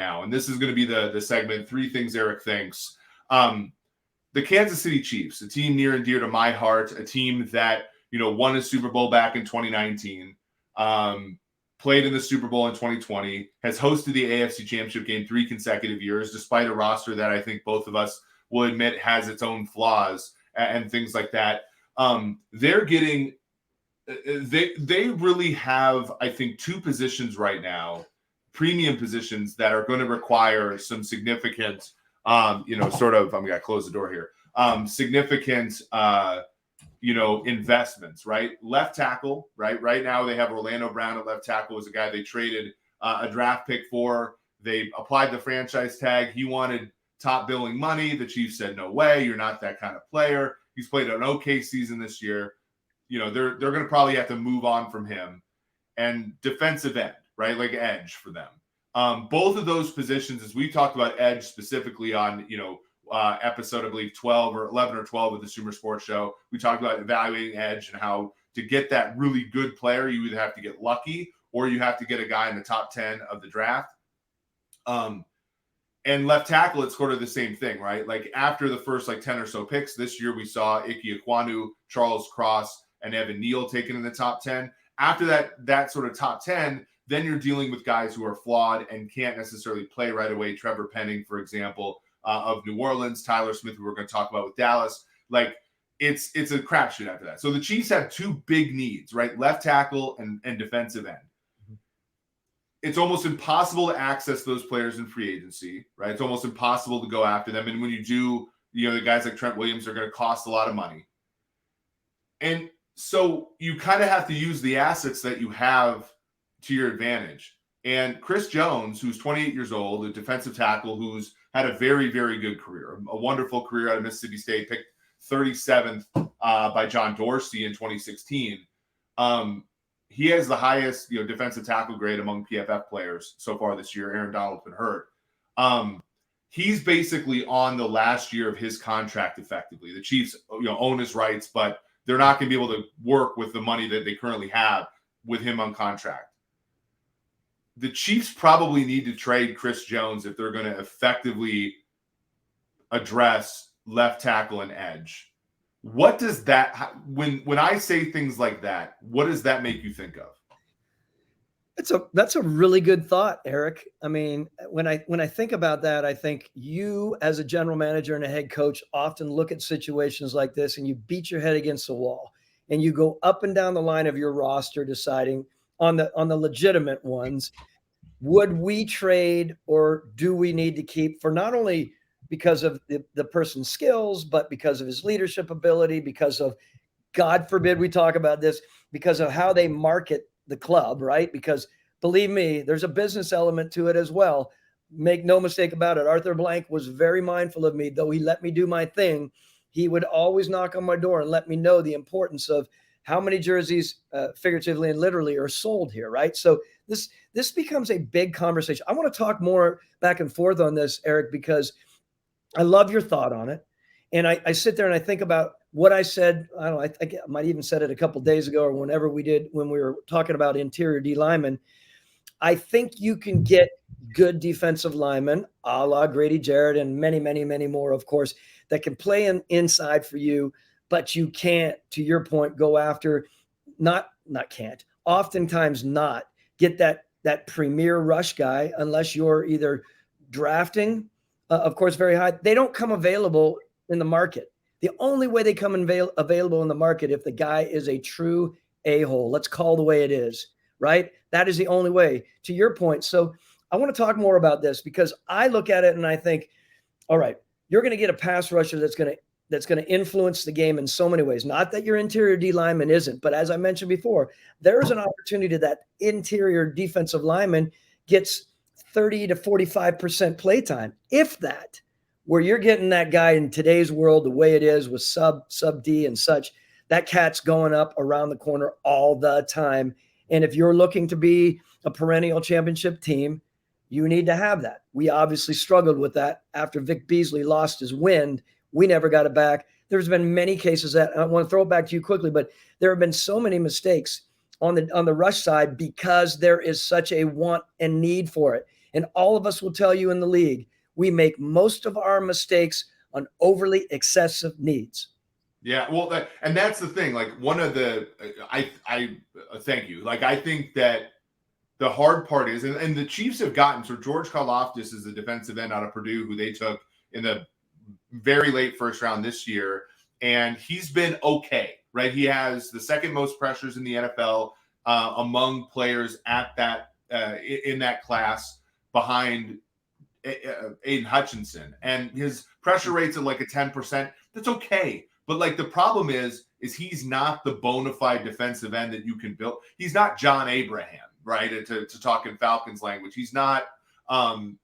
now, and this is going to be the segment, 3 things Eric thinks. The Kansas City Chiefs, a team near and dear to my heart, a team that, won a Super Bowl back in 2019, played in the Super Bowl in 2020, has hosted the AFC Championship game 3 consecutive years, despite a roster that I think both of us will admit has its own flaws and things like that. They're getting they really have, I think, 2 positions right now, premium positions, that are going to require some significant, I'm going to close the door here, significant, investments, right? Left tackle, right? Right now they have Orlando Brown at left tackle, was a guy they traded a draft pick for. They applied the franchise tag. He wanted top billing money. The Chiefs said, no way, you're not that kind of player. He's played an okay season this year. They're going to probably have to move on from him. And defensive end, right? Like edge for them. Both of those positions, as we talked about edge specifically on, episode, I believe 12 or 11 or 12 of the Sumer Sports Show, we talked about evaluating edge and how to get that really good player, you either have to get lucky or you have to get a guy in the top 10 of the draft. And left tackle, it's sort of the same thing, right? Like after the first 10 or so picks this year, we saw Ike Ekwonu, Charles Cross, and Evan Neal taken in the top 10. After that sort of top 10, then you're dealing with guys who are flawed and can't necessarily play right away. Trevor Penning, for example, of New Orleans, Tyler Smith, who we're going to talk about with Dallas. It's a crapshoot after that. So the Chiefs have 2 big needs, right? Left tackle and defensive end. It's almost impossible to access those players in free agency, right? It's almost impossible to go after them. And when you do, the guys like Trent Williams are going to cost a lot of money. And so you kind of have to use the assets that you have to your advantage. And Chris Jones, who's 28 years old, a defensive tackle who's had a very, very good career, a wonderful career out of Mississippi State, picked 37th by John Dorsey in 2016. He has the highest, defensive tackle grade among PFF players so far this year. Aaron Donald's been hurt. He's basically on the last year of his contract effectively. The Chiefs, own his rights, but they're not going to be able to work with the money that they currently have with him on contract. The Chiefs probably need to trade Chris Jones if they're going to effectively address left tackle and edge. What does that, when I say things like that, what does that make you think of? That's a really good thought, Eric. I mean, when I think about that, I think you as a general manager and a head coach often look at situations like this and you beat your head against the wall and you go up and down the line of your roster deciding on the legitimate ones, would we trade or do we need to keep, for not only because of the person's skills, but because of his leadership ability, because of, God forbid we talk about this, because of how they market the club, right? Because believe me, there's a business element to it as well. Make no mistake about it. Arthur Blank was very mindful of me. Though he let me do my thing, he would always knock on my door and let me know the importance of how many jerseys, figuratively and literally, are sold here, right? So this becomes a big conversation. I want to talk more back and forth on this, Eric, because I love your thought on it. And I sit there and I think about what I said. I don't know, I might even said it a couple of days ago or whenever when we were talking about interior D linemen. I think you can get good defensive linemen, a la Grady Jarrett and many, many, many more, of course, that can play inside for you, but you can't, to your point, go after, oftentimes not get that premier rush guy unless you're either drafting, of course, very high. They don't come available in the market. The only way they come available in the market if the guy is a true a-hole. Let's call the way it is, right? That is the only way, to your point. So I want to talk more about this because I look at it and I think, all right, you're going to get a pass rusher that's going to influence the game in so many ways. Not that your interior D lineman isn't, but as I mentioned before, there's an opportunity that interior defensive lineman gets 30 to 45% play time, if that, where you're getting that guy in today's world, the way it is with sub D and such, that cat's going up around the corner all the time. And if you're looking to be a perennial championship team, you need to have that. We obviously struggled with that after Vic Beasley lost his wind. We never got it back. There's been many cases that I want to throw it back to you quickly, but there have been so many mistakes on the rush side because there is such a want and need for it. And all of us will tell you in the league, we make most of our mistakes on overly excessive needs. Yeah, well, and that's the thing. Like one of the, I thank you. Like I think that the hard part is, and the Chiefs have gotten, so George Karlaftis is the defensive end out of Purdue who they took in the very late first round this year, and he's been okay, right? He has the second most pressures in the NFL among players at that in that class behind Aiden Hutchinson, and his pressure rate's at like a 10%. That's okay. But like the problem is he's not the bona fide defensive end that you can build. He's not John Abraham, right? To talk in Falcons language, he's not.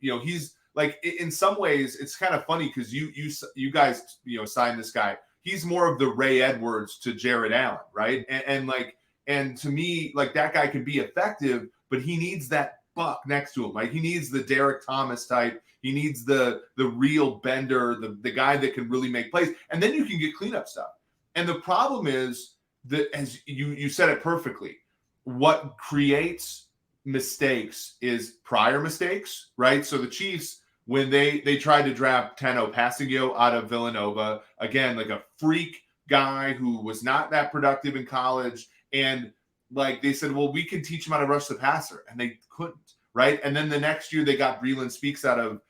He's like in some ways it's kind of funny because you guys signed this guy. He's more of the Ray Edwards to Jared Allen, right? And to me, like that guy can be effective, but he needs that buck next to him. Like he needs the Derek Thomas type. He needs the real bender, the guy that can really make plays. And then you can get cleanup stuff. And the problem is that, as you said it perfectly, what creates mistakes is prior mistakes, right? So the Chiefs, when they tried to draft Teno Passigio out of Villanova, again, like a freak guy who was not that productive in college. And like they said, well, we can teach him how to rush the passer. And they couldn't, right? And then the next year they got Breland Speaks out of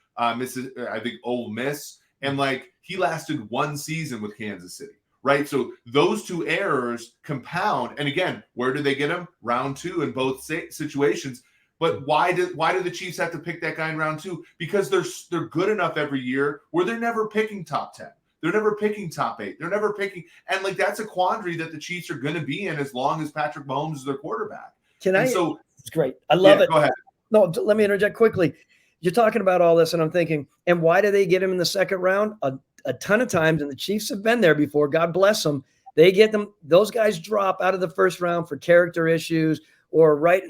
Ole Miss. And like he lasted one season with Kansas City, right? So those two errors compound. And again, where did they get him? Round 2 in both situations. But why do the Chiefs have to pick that guy in round 2? Because they're good enough every year where they're never picking top 10. They're never picking top 8. They're never picking. And like that's a quandary that the Chiefs are going to be in as long as Patrick Mahomes is their quarterback. It's great. I love it. Go ahead. No, let me interject quickly. You're talking about all this, and I'm thinking, and why do they get him in the second round? A ton of times, and the Chiefs have been there before. God bless them. They get them; those guys drop out of the first round for character issues, or right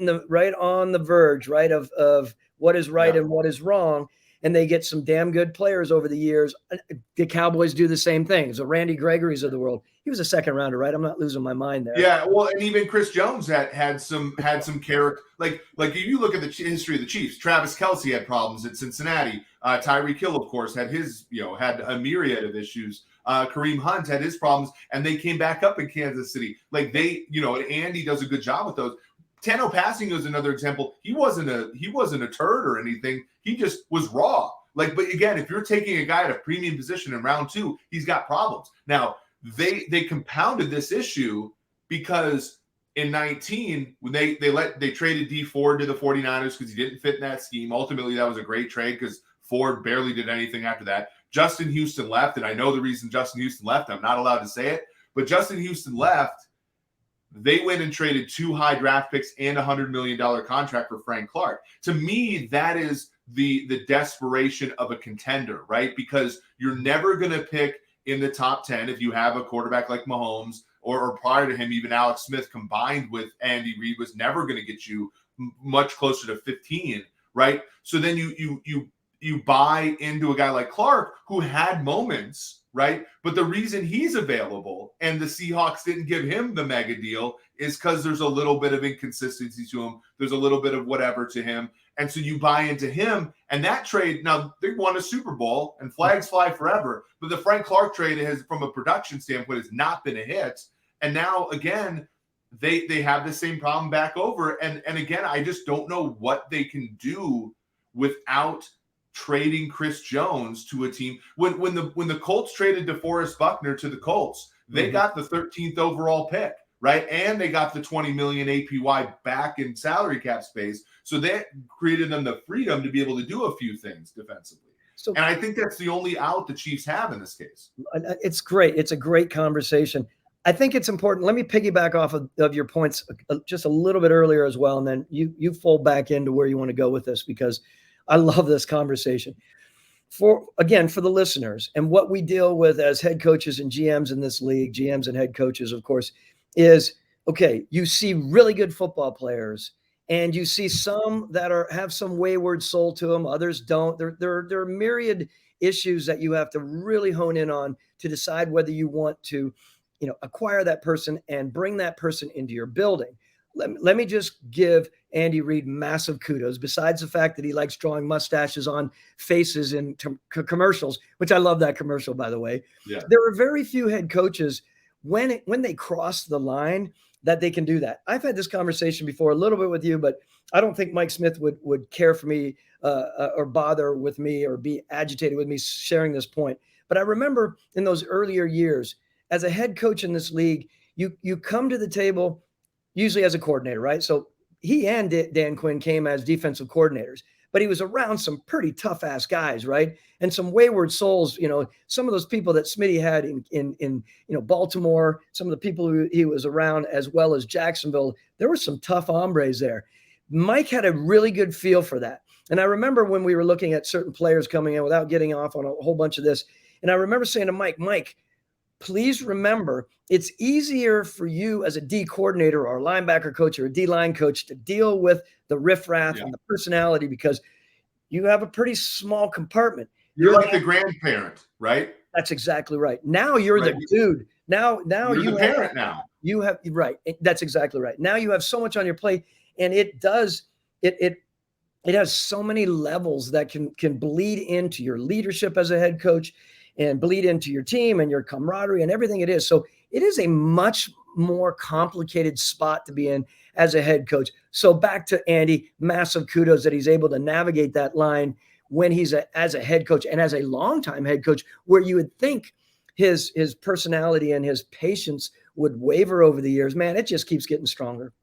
on the verge, right of what is right and what is wrong. And they get some damn good players over the years. The Cowboys do the same thing. So Randy Gregory's of the world. He was a second rounder, right? I'm not losing my mind there. Yeah, well, and even Chris Jones had some character. Like if you look at the history of the Chiefs, Travis Kelce had problems at Cincinnati. Tyreek Hill, of course, had had a myriad of issues. Kareem Hunt had his problems, and they came back up in Kansas City. Like Andy does a good job with those. Teno Passigio is another example. He wasn't a turd or anything. He just was raw. Like, but again, if you're taking a guy at a premium position in round 2, he's got problems. Now, they compounded this issue because in 19, when they traded Dee Ford to the 49ers because he didn't fit in that scheme. Ultimately, that was a great trade because Ford barely did anything after that. Justin Houston left, and I know the reason Justin Houston left. I'm not allowed to say it, but Justin Houston left. They went and traded 2 high draft picks and a $100 million contract for Frank Clark. To me, that is the desperation of a contender, right? Because you're never going to pick in the top 10 if you have a quarterback like Mahomes or prior to him, even Alex Smith combined with Andy Reid was never going to get you much closer to 15, right? So then you buy into a guy like Clark who had moments, right? But the reason he's available and the Seahawks didn't give him the mega deal is because there's a little bit of inconsistency to him. There's a little bit of whatever to him. And so you buy into him. And that trade, now they won a Super Bowl and flags fly forever. But the Frank Clark trade has, from a production standpoint, has not been a hit. And now, again, they have the same problem back over. And again, I just don't know what they can do without trading Chris Jones to a team. When the Colts traded DeForest Buckner to the Colts, they got the 13th overall pick, right? And they got the $20 million APY back in salary cap space. So that created them the freedom to be able to do a few things defensively. And I think that's the only out the Chiefs have in this case. It's great. It's a great conversation. I think it's important. Let me piggyback off of your points just a little bit earlier as well. And then you fold back into where you want to go with this, because I love this conversation. For the listeners, and what we deal with as head coaches and GMs in this league, GMs and head coaches, of course, is, okay, you see really good football players, and you see some that have some wayward soul to them, others don't. There are myriad issues that you have to really hone in on to decide whether you want to, acquire that person and bring that person into your building. let me just give Andy Reid massive kudos. Besides the fact that he likes drawing mustaches on faces in commercials, which I love that commercial, by the way. Yeah. There are very few head coaches when they cross the line that they can do that. I've had this conversation before a little bit with you, but I don't think Mike Smith would care for me or bother with me or be agitated with me sharing this point. But I remember in those earlier years, as a head coach in this league, you come to the table usually as a coordinator, right? So he and Dan Quinn came as defensive coordinators, but he was around some pretty tough ass guys, right? And some wayward souls, some of those people that Smitty had in Baltimore, some of the people who he was around, as well as Jacksonville, there were some tough hombres there. Mike had a really good feel for that. And I remember when we were looking at certain players coming in, without getting off on a whole bunch of this, and I remember saying to Mike, please remember, it's easier for you as a D coordinator or a linebacker coach or a D-line coach to deal with the riffraff and the personality because you have a pretty small compartment. You're like the grandparent, right? That's exactly right. Now you're the dude. Now you're the parent now. You have right. That's exactly right. Now you have so much on your plate, and it has so many levels that can bleed into your leadership as a head coach and bleed into your team and your camaraderie and everything it is. So it is a much more complicated spot to be in as a head coach. So back to Andy, massive kudos that he's able to navigate that line when he's as a head coach and as a longtime head coach, where you would think his personality and his patience would waver over the years. Man, it just keeps getting stronger.